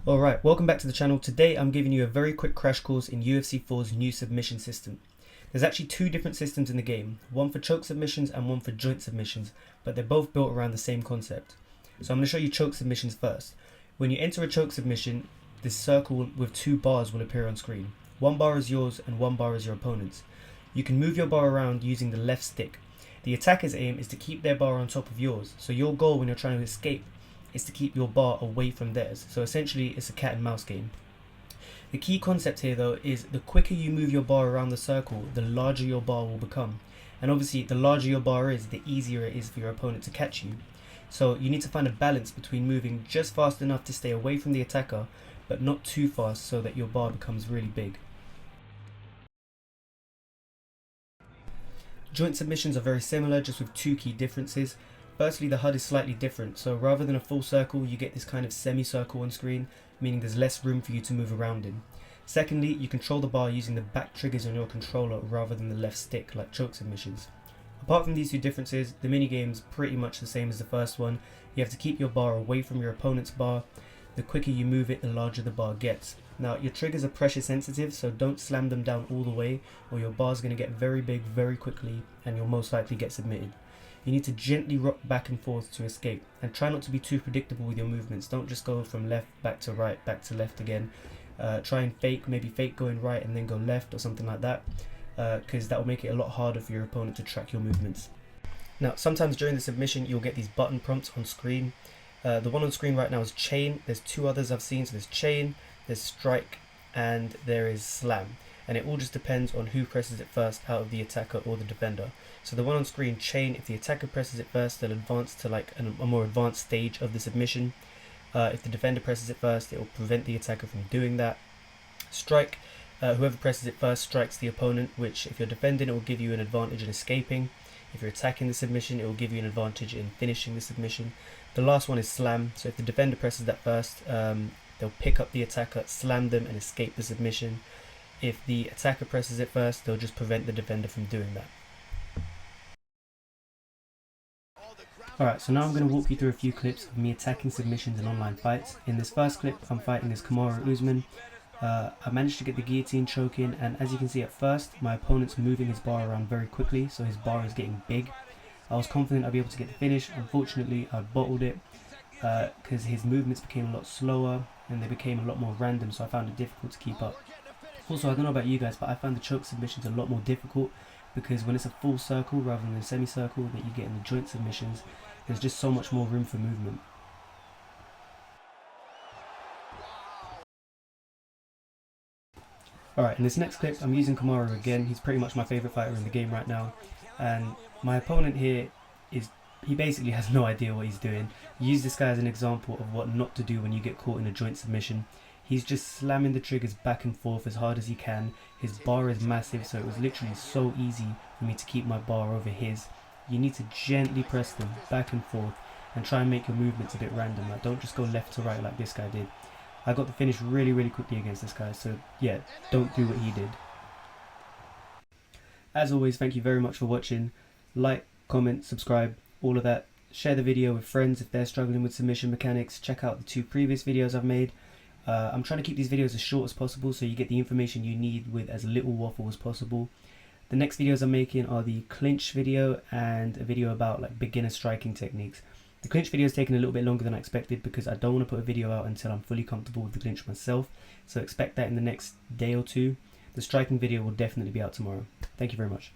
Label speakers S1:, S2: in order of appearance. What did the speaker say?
S1: Alright, welcome back to the channel. Today I'm giving you a very quick crash course in UFC 4's new submission system. There's actually two different systems in the game, one for choke submissions and one for joint submissions, but they're both built around the same concept. So I'm going to show you choke submissions first. When you enter a choke submission, this circle with two bars will appear on screen. One bar is yours and one bar is your opponent's. You can move your bar around using the left stick. The attacker's aim is to keep their bar on top of yours, so your goal when you're trying to escape is to keep your bar away from theirs. So essentially it's a cat and mouse game. The key concept here though is the quicker you move your bar around the circle, the larger your bar will become. And obviously the larger your bar is, the easier it is for your opponent to catch you. So you need to find a balance between moving just fast enough to stay away from the attacker, but not too fast so that your bar becomes really big. Joint submissions are very similar, just with two key differences. Firstly, the HUD is slightly different, so rather than a full circle, you get this kind of semicircle on screen, meaning there's less room for you to move around in. Secondly, you control the bar using the back triggers on your controller rather than the left stick like choke submissions. Apart from these two differences, the minigame's pretty much the same as the first one. You have to keep your bar away from your opponent's bar. The quicker you move it, the larger the bar gets. Now, your triggers are pressure sensitive, so don't slam them down all the way or your bar's going to get very big very quickly and you'll most likely get submitted. You need to gently rock back and forth to escape, and try not to be too predictable with your movements. Don't just go from left back to right, back to left again. Try and maybe fake going right and then go left or something like that, because that will make it a lot harder for your opponent to track your movements. Now, sometimes during the submission you'll get these button prompts on screen. The one on screen right now is chain. There's two others I've seen, so there's chain, there's strike, and there is slam. And it all just depends on who presses it first out of the attacker or the defender. So the one on screen, chain, if the attacker presses it first, they'll advance to like a more advanced stage of the submission. If the defender presses it first, it will prevent the attacker from doing that. Strike, whoever presses it first strikes the opponent, which if you're defending, it will give you an advantage in escaping. If you're attacking the submission, it will give you an advantage in finishing the submission. The last one is slam, so if the defender presses that first, they'll pick up the attacker, slam them and escape the submission. If the attacker presses it first, they'll just prevent the defender from doing that. Alright, so now I'm going to walk you through a few clips of me attacking submissions in online fights. In this first clip, I'm fighting as Kamaru Usman. I managed to get the guillotine choke in, and as you can see at first, my opponent's moving his bar around very quickly, so his bar is getting big. I was confident I'd be able to get the finish. Unfortunately, I bottled it because his movements became a lot slower and they became a lot more random, so I found it difficult to keep up. Also, I don't know about you guys, but I found the choke submissions a lot more difficult because when it's a full circle rather than a semicircle that you get in the joint submissions, there's just so much more room for movement. Alright, in this next clip, I'm using Kamaru again. He's pretty much my favourite fighter in the game right now. And my opponent here he basically has no idea what he's doing. Use this guy as an example of what not to do when you get caught in a joint submission. He's just slamming the triggers back and forth as hard as he can. His bar is massive, so it was literally so easy for me to keep my bar over his. You need to gently press them back and forth and try and make your movements a bit random. Like, don't just go left to right like this guy did. I got the finish really quickly against this guy, so yeah, don't do what he did. As always, thank you very much for watching. Like, comment, subscribe, all of that. Share the video with friends if they're struggling with submission mechanics. Check out the two previous videos I've made. I'm trying to keep these videos as short as possible so you get the information you need with as little waffle as possible. The next videos I'm making are the clinch video and a video about like beginner striking techniques. The clinch video is taking a little bit longer than I expected because I don't want to put a video out until I'm fully comfortable with the clinch myself, so expect that in the next day or two. The striking video will definitely be out tomorrow. Thank you very much.